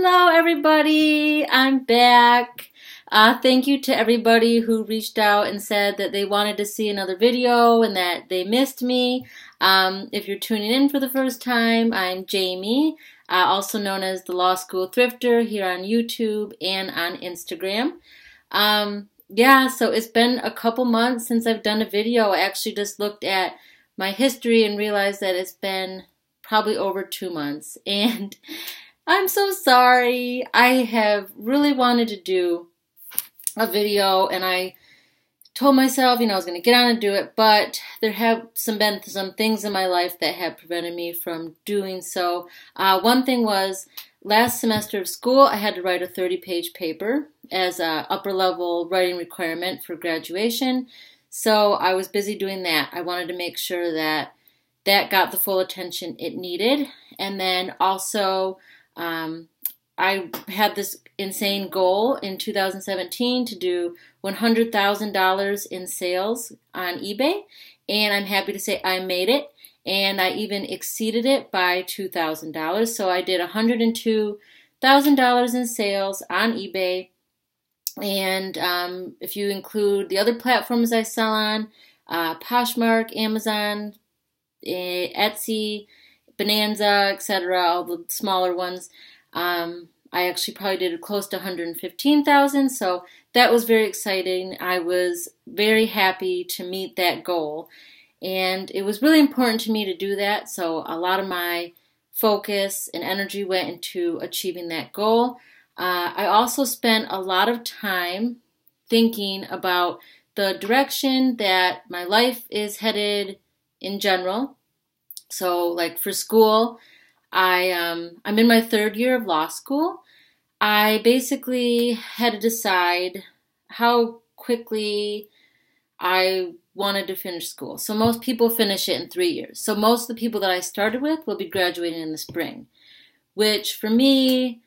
Hello, everybody. I'm back. Thank you to everybody who reached out and said that they wanted to see another video and that they missed me. If you're tuning in for the first time, I'm Jamie, also known as the Law School Thrifter here on YouTube and on Instagram. So it's been a couple months since I've done a video. I actually just looked at my history and realized that it's been probably over 2 months. And I'm so sorry. I have really wanted to do a video, and I told myself, I was going to get on and do it, but there have been some things in my life that have prevented me from doing so. One thing was last semester of school, I had to write a 30-page paper as an upper-level writing requirement for graduation, so I was busy doing that. I wanted to make sure that that got the full attention it needed, and then also I had this insane goal in 2017 to do $100,000 in sales on eBay, and I'm happy to say I made it, and I even exceeded it by $2,000. So I did $102,000 in sales on eBay, and if you include the other platforms I sell on, Poshmark, Amazon, Etsy, Bonanza, etc., all the smaller ones, I actually probably did close to 115,000, so that was very exciting. I was very happy to meet that goal, and it was really important to me to do that, so a lot of my focus and energy went into achieving that goal. I also spent a lot of time thinking about the direction that my life is headed in general. So, like for school, I'm in my 3rd year of law school. I basically had to decide how quickly I wanted to finish school. So most people finish it in 3 years. So most of the people that I started with will be graduating in the spring, which for me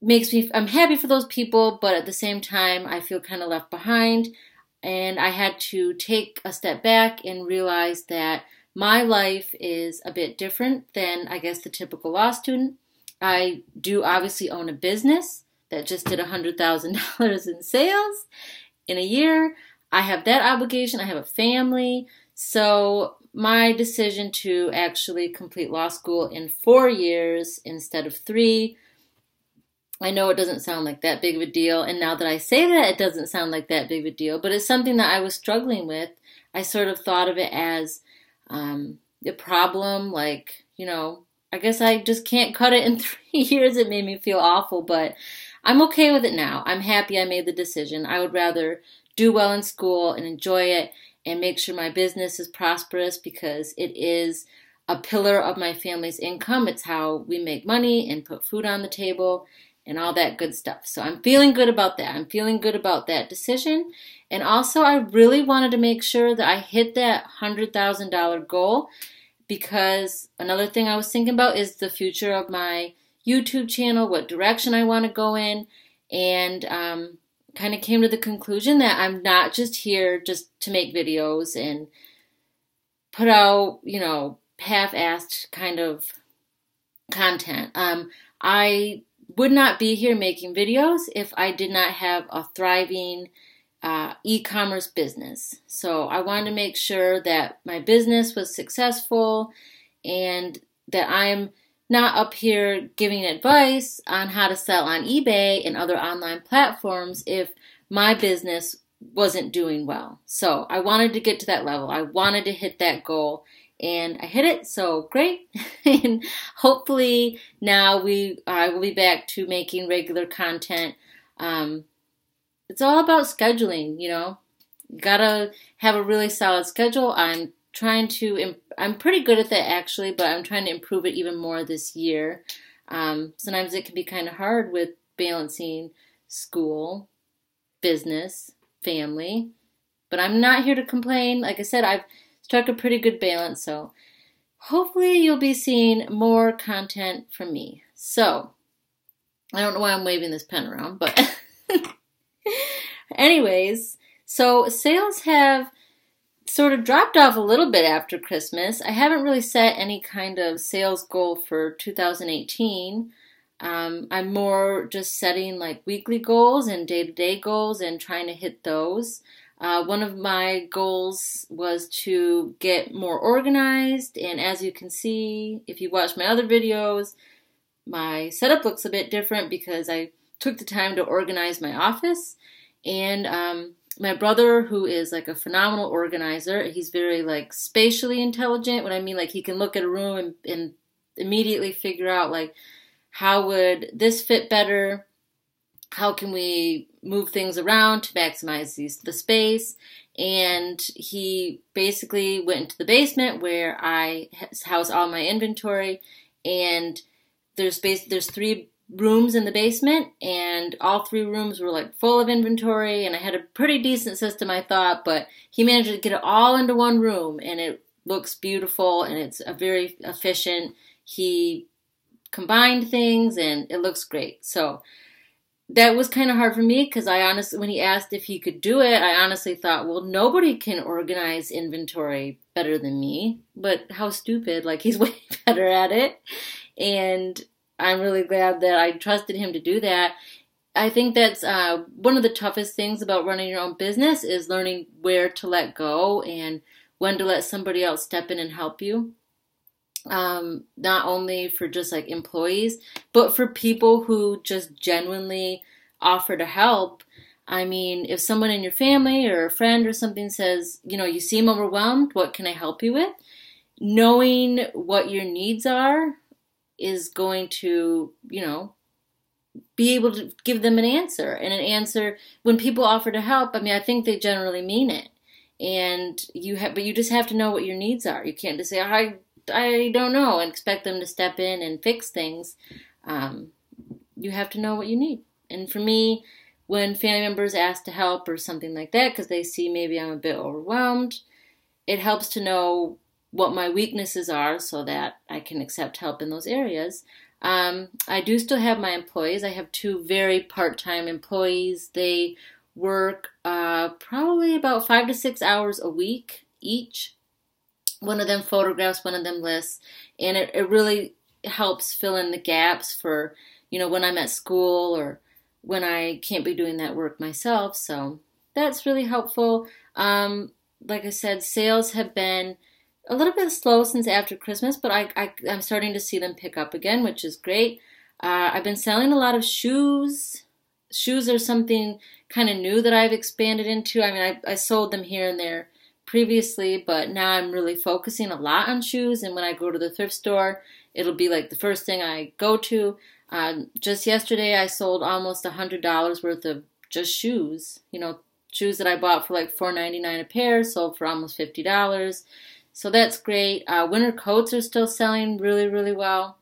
I'm happy for those people, but at the same time, I feel kind of left behind. And I had to take a step back and realize that my life is a bit different than, I guess, the typical law student. I do obviously own a business that just did $100,000 in sales in a year. I have that obligation. I have a family. So my decision to actually complete law school in 4 years instead of 3, I know it doesn't sound like that big of a deal. And now that I say that, it doesn't sound like that big of a deal. But it's something that I was struggling with. I sort of thought of it as a problem, like, I guess I just can't cut it in 3 years. It made me feel awful, but I'm okay with it now. I'm happy I made the decision. I would rather do well in school and enjoy it and make sure my business is prosperous because it is a pillar of my family's income. It's how we make money and put food on the table and all that good stuff. So I'm feeling good about that. I'm feeling good about that decision. And also, I really wanted to make sure that I hit that $100,000 goal, because another thing I was thinking about is the future of my YouTube channel, what direction I want to go in, and kind of came to the conclusion that I'm not just here just to make videos and put out, half-assed kind of content. I would not be here making videos if I did not have a thriving e-commerce business. So I wanted to make sure that my business was successful and that I'm not up here giving advice on how to sell on eBay and other online platforms if my business wasn't doing well. So I wanted to get to that level. I wanted to hit that goal, and I hit it, so great. And hopefully now I will be back to making regular content. It's all about scheduling, You gotta have a really solid schedule. I'm pretty good at that actually, but I'm trying to improve it even more this year. Sometimes it can be kind of hard with balancing school, business, family, but I'm not here to complain. Like I said, I've struck a pretty good balance, so hopefully you'll be seeing more content from me. So, I don't know why I'm waving this pen around, but anyways, so sales have sort of dropped off a little bit after Christmas. I haven't really set any kind of sales goal for 2018. I'm more just setting like weekly goals and day-to-day goals and trying to hit those. One of my goals was to get more organized, and as you can see, if you watch my other videos, my setup looks a bit different because I took the time to organize my office. And my brother, who is like a phenomenal organizer, he's very like spatially intelligent. What I mean, like he can look at a room and immediately figure out like, how would this fit better? How can we move things around to maximize the space? And he basically went into the basement where I house all my inventory, and there's 3 rooms in the basement, and all 3 rooms were like full of inventory, and I had a pretty decent system, I thought, but he managed to get it all into one room, and it looks beautiful, and it's a very efficient. He combined things, and it looks great. So that was kind of hard for me because I honestly, when he asked if he could do it, I honestly thought, well, nobody can organize inventory better than me. But how stupid, like he's way better at it. And I'm really glad that I trusted him to do that. I think that's one of the toughest things about running your own business is learning where to let go and when to let somebody else step in and help you. Not only for just like employees, but for people who just genuinely offer to help. I mean, if someone in your family or a friend or something says, you seem overwhelmed, what can I help you with? Knowing what your needs are is going to, be able to give them an answer. And an answer, when people offer to help, I mean, I think they generally mean it. And but you just have to know what your needs are. You can't just say, I don't know, and expect them to step in and fix things. You have to know what you need. And for me, when family members ask to help or something like that, because they see maybe I'm a bit overwhelmed, it helps to know what my weaknesses are so that I can accept help in those areas. I do still have my employees. I have 2 very part-time employees. They work probably about 5 to 6 hours a week each. One of them photographs, one of them lists, and it really helps fill in the gaps for, when I'm at school or when I can't be doing that work myself. So that's really helpful. Like I said, sales have been a little bit slow since after Christmas, but I'm starting to see them pick up again, which is great. I've been selling a lot of shoes. Shoes are something kind of new that I've expanded into. I mean, I sold them here and there previously, but now I'm really focusing a lot on shoes, and when I go to the thrift store, it'll be like the first thing I go to. Just yesterday, I sold almost $100 worth of just shoes. Shoes that I bought for like $4.99 a pair, sold for almost $50. So that's great. Winter coats are still selling really, really well.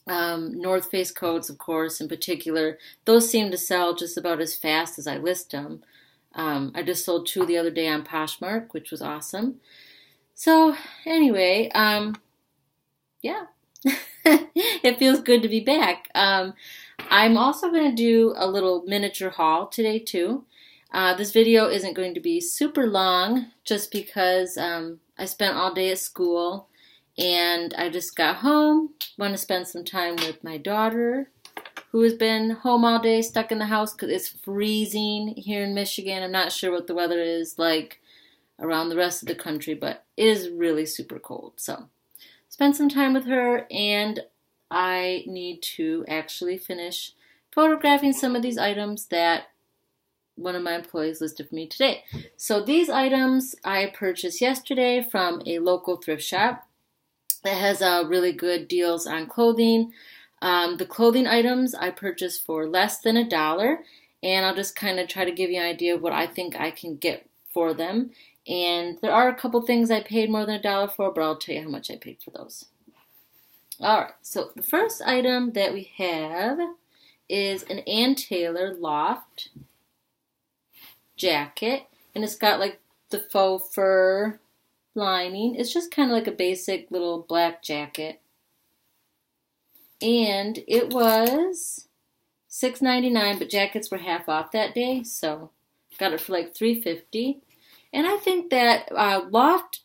North Face coats, of course, in particular, those seem to sell just about as fast as I list them. I just sold 2 the other day on Poshmark, which was awesome. So anyway, yeah, it feels good to be back. I'm also going to do a little miniature haul today too. This video isn't going to be super long just because I spent all day at school and I just got home. Want to spend some time with my daughter, who has been home all day, stuck in the house because it's freezing here in Michigan. I'm not sure what the weather is like around the rest of the country, but it is really super cold. So spend some time with her, and I need to actually finish photographing some of these items that one of my employees listed for me today. So these items I purchased yesterday from a local thrift shop that has really good deals on clothing. The clothing items I purchased for less than $1, and I'll just kind of try to give you an idea of what I think I can get for them. And there are a couple things I paid more than $1 for, but I'll tell you how much I paid for those. Alright, so the first item that we have is an Ann Taylor Loft jacket, and it's got like the faux fur lining. It's just kind of like a basic little black jacket. And it was $6.99, but jackets were half off that day, so got it for like $3.50. And I think that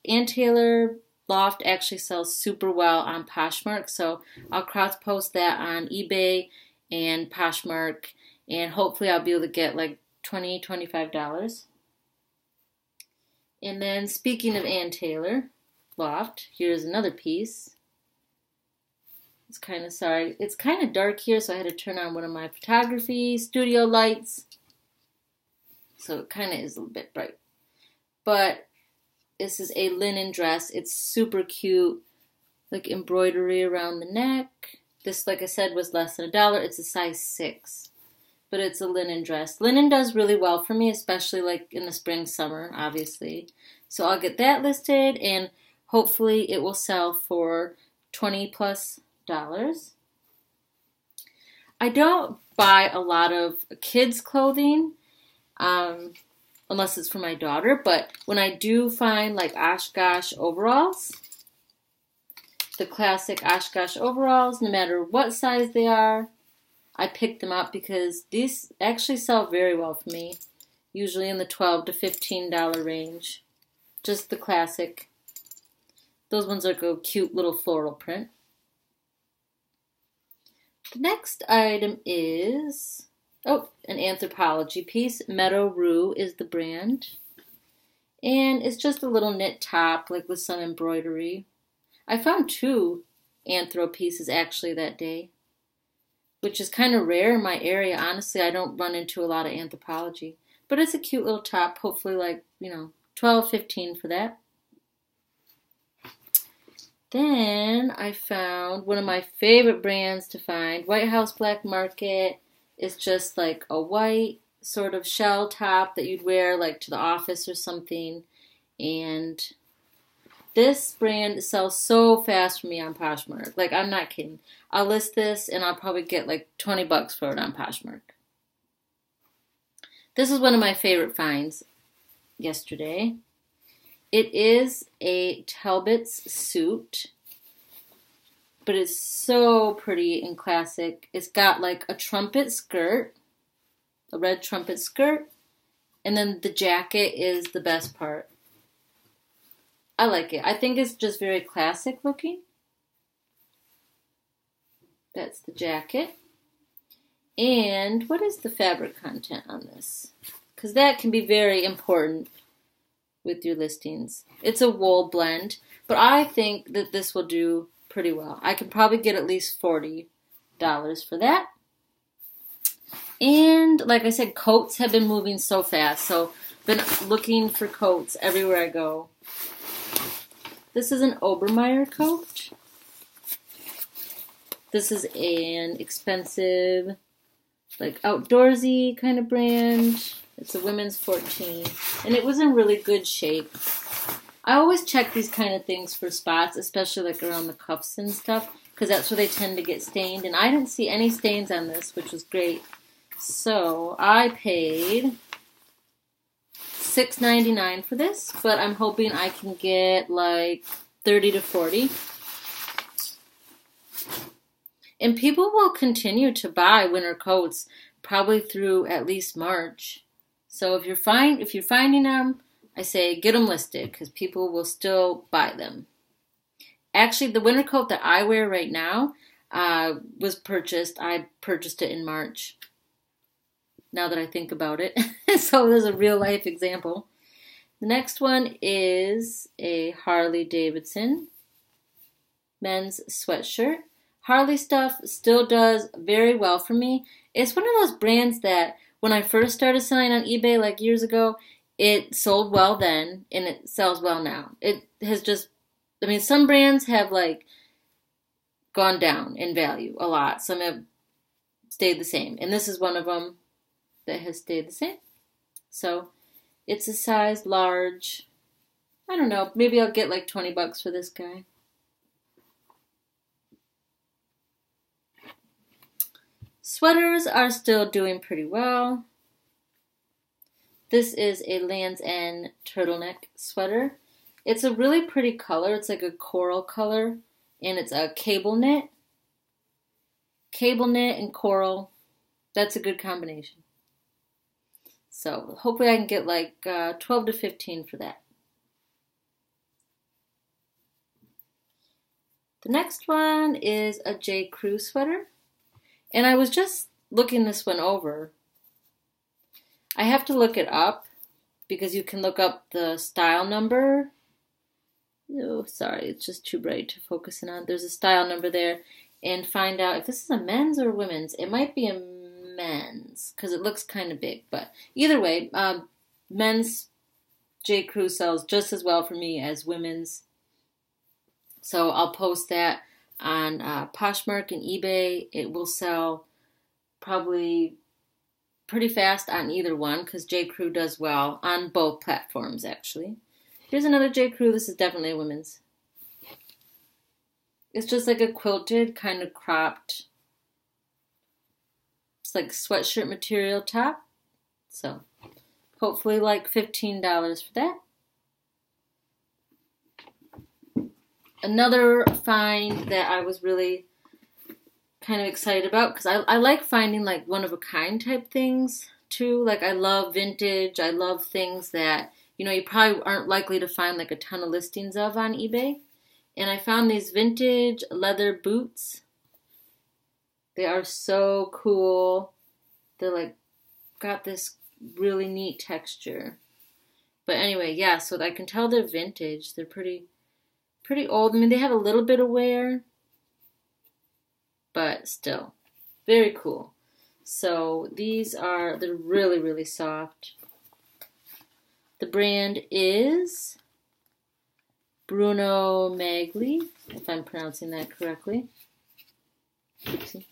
Ann Taylor loft actually sells super well on Poshmark, so I'll cross post that on eBay and Poshmark, and hopefully I'll be able to get like $20, $25. And then speaking of Ann Taylor loft, here's another piece. It's kind of dark here, so I had to turn on one of my photography studio lights. So it kind of is a little bit bright. But this is a linen dress. It's super cute, like embroidery around the neck. This, like I said, was less than $1. It's a size 6, but it's a linen dress. Linen does really well for me, especially like in the spring, summer, obviously. So I'll get that listed, and hopefully it will sell for $20+. I don't buy a lot of kids' clothing, unless it's for my daughter, but when I do find like Oshkosh overalls, the classic Oshkosh overalls, no matter what size they are, I pick them up because these actually sell very well for me, usually in the $12 to $15 range. Just the classic. Those ones are a cute little floral print. The next item is, an Anthropologie piece. Meadow Rue is the brand. And it's just a little knit top, like with some embroidery. I found 2 Anthro pieces actually that day, which is kind of rare in my area. Honestly, I don't run into a lot of Anthropologie. But it's a cute little top, hopefully like, $12, $15 for that. Then I found one of my favorite brands to find. White House Black Market is just like a white sort of shell top that you'd wear like to the office or something. And this brand sells so fast for me on Poshmark. Like, I'm not kidding. I'll list this and I'll probably get like $20 for it on Poshmark. This is one of my favorite finds yesterday. It is a Talbot's suit, but it's so pretty and classic. It's got like a trumpet skirt, a red trumpet skirt, and then the jacket is the best part. I like it. I think it's just very classic looking. That's the jacket. And what is the fabric content on this? Because that can be very important with your listings. It's a wool blend, but I think that this will do pretty well. I could probably get at least $40 for that. And like I said, coats have been moving so fast, so been looking for coats everywhere I go. This is an Obermeyer coat. This is an expensive, like outdoorsy kind of brand. It's a women's 14, and it was in really good shape. I always check these kind of things for spots, especially like around the cuffs and stuff, because that's where they tend to get stained. And I didn't see any stains on this, which was great. So I paid $6.99 for this, but I'm hoping I can get like $30 to $40. And people will continue to buy winter coats probably through at least March. So if you're finding them, I say get them listed because people will still buy them. Actually, the winter coat that I wear right now was purchased. I purchased it in March. Now that I think about it. So there's a real life example. The next one is a Harley Davidson men's sweatshirt. Harley stuff still does very well for me. It's one of those brands that when I first started selling on eBay like years ago, it sold well then and it sells well now. It has just, some brands have like gone down in value a lot. Some have stayed the same. And this is one of them that has stayed the same. So it's a size large. I don't know. Maybe I'll get like $20 for this guy. Sweaters are still doing pretty well. This is a Land's End turtleneck sweater. It's a really pretty color. It's like a coral color, and it's a cable knit. Cable knit and coral, that's a good combination. So hopefully I can get like $12 to $15 for that. The next one is a J. Crew sweater. And I was just looking this one over. I have to look it up because you can look up the style number. Oh, sorry, it's just too bright to focus in on. There's a style number there and find out if this is a men's or women's. It might be a men's because it looks kind of big. But either way, men's J. Crew sells just as well for me as women's. So I'll post that on Poshmark and eBay. It will sell probably pretty fast on either one because J. Crew does well on both platforms, actually. Here's another J. Crew. This is definitely a women's. It's just like a quilted, kind of cropped. It's like sweatshirt material top. So hopefully like $15 for that. Another find that I was really kind of excited about because I like finding like one-of-a-kind type things too. Like I love vintage. I love things that, you know, you probably aren't likely to find like a ton of listings of on eBay. And I found these vintage leather boots. They are so cool. They're like, got this really neat texture. But anyway, yeah, so I can tell they're vintage. They're pretty old. I mean, they have a little bit of wear, but still, very cool. So they're really, really soft. The brand is Bruno Magli, if I'm pronouncing that correctly. Oopsie.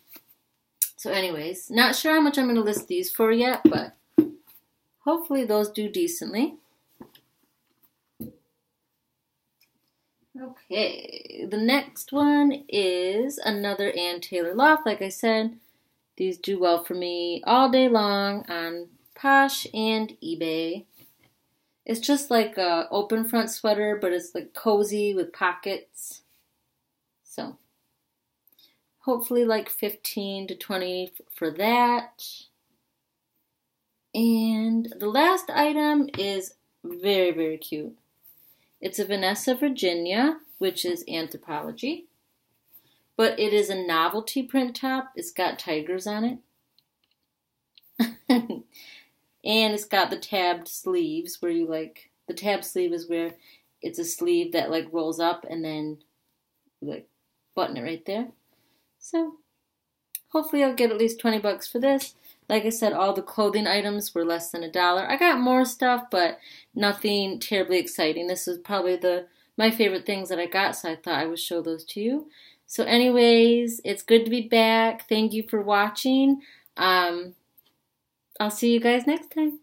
So anyways, not sure how much I'm going to list these for yet, but hopefully those do decently. Okay, the next one is another Ann Taylor loft. Like I said, these do well for me all day long on Posh and eBay. It's just like a open front sweater, but it's like cozy with pockets. So hopefully like 15 to 20 for that. And the last item is very, very cute. It's a Vanessa Virginia, which is Anthropologie. But it is a novelty print top. It's got tigers on it. And it's got the tabbed sleeves where you like, the tab sleeve is where it's a sleeve that like rolls up and then you like button it right there. So hopefully I'll get at least 20 bucks for this. Like I said, all the clothing items were less than $1. I got more stuff, but nothing terribly exciting. This was probably my favorite things that I got, so I thought I would show those to you. So anyways, it's good to be back. Thank you for watching. I'll see you guys next time.